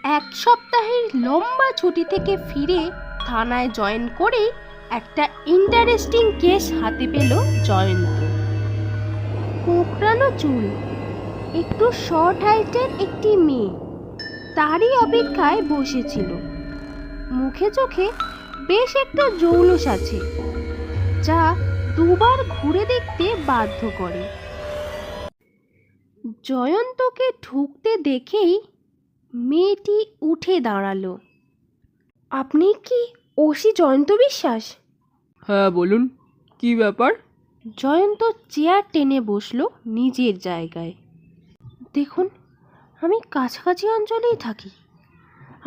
এক সপ্তাহের লম্বা ছুটি থেকে ফিরে থানায় জয়েন করেই একটা ইন্টারেস্টিং কেস হাতে পেল জয়ন্ত। কোঁকড়ানো চুল, একটু শর্ট হাইটের একটি মেয়ে তারই অপেক্ষায় বসেছিল। মুখে চোখে বেশ একটা জৌলুস আছে, যা দুবার ঘুরে দেখতে বাধ্য করে। জয়ন্তকে ঢুকতে দেখেই মেয়েটি উঠে দাঁড়ালো। আপনি কি ওসি জয়ন্ত বিশ্বাস? হ্যাঁ বলুন, কি ব্যাপার? জয়ন্ত চেয়ার টেনে বসলো নিজের জায়গায়। দেখুন, আমি কাছাকাছি অঞ্চলেই থাকি।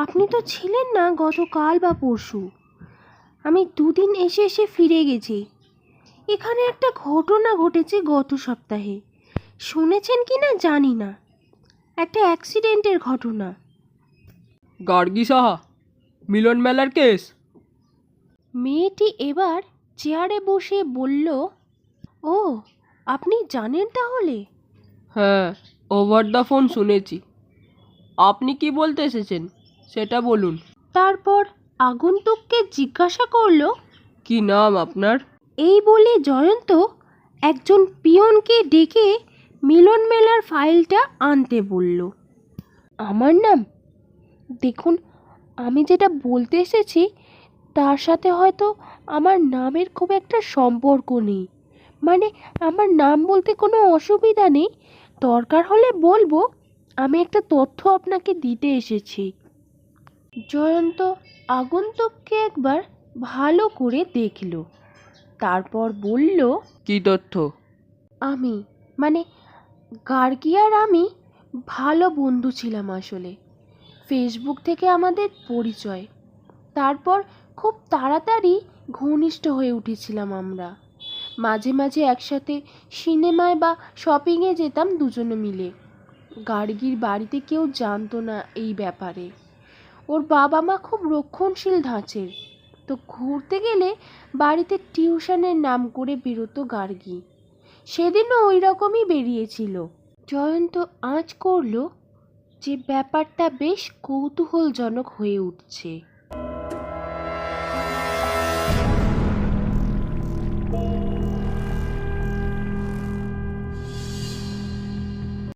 আপনি তো ছিলেন না গতকাল বা পরশু। আমি দুদিন এসে এসে ফিরে গেছি। এখানে একটা ঘটনা ঘটেছে গত সপ্তাহে, শুনেছেন কি না জানি না। একটা অ্যাক্সিডেন্টের ঘটনা। গার্গী সাহা, মিলন মেলার কেস? মেয়েটি এবার চেয়ারে বসে বলল, ও আপনি জানেন তাহলে? হ্যাঁ, ওভার দ্য ফোন শুনেছি। আপনি কি বলতে এসেছেন সেটা বলুন। তারপর আগন্তুককে জিজ্ঞাসা করলো, কি নাম আপনার? এই বলে জয়ন্ত একজন পিয়নকে ডেকে মিলন মেলার ফাইলটা আনতে বলল। আমার নাম? দেখুন, আমি যেটা বলতে এসেছি তার সাথে হয়তো আমার নামের খুব একটা সম্পর্ক নেই। মানে আমার নাম বলতে কোনো অসুবিধা নেই, দরকার হলে বলবো। আমি একটা তথ্য আপনাকে দিতে এসেছি। জয়ন্ত আগন্তুককে একবার ভালো করে দেখল, তারপর বলল, কি তথ্য? আমি মানে গার্গী আর আমি ভালো বন্ধু ছিলাম আসলে। ফেসবুক থেকে আমাদের পরিচয়, তারপর খুব তাড়াতাড়ি ঘনিষ্ঠ হয়ে উঠেছিলাম আমরা। মাঝে মাঝে একসাথে সিনেমায় বা শপিংয়ে যেতাম দুজনে মিলে। গার্গীর বাড়িতে কেউ জানতো না এই ব্যাপারে। ওর বাবা মা খুব রক্ষণশীল ধাঁচের, তো ঘুরতে গেলে বাড়িতে টিউশনের নাম করে বেরোতো গার্গী। সেদিনও ওই রকমই বেরিয়েছিল। জয়ন্ত আঁচ করল যে ব্যাপারটা বেশ কৌতূহলজনক হয়ে উঠছে।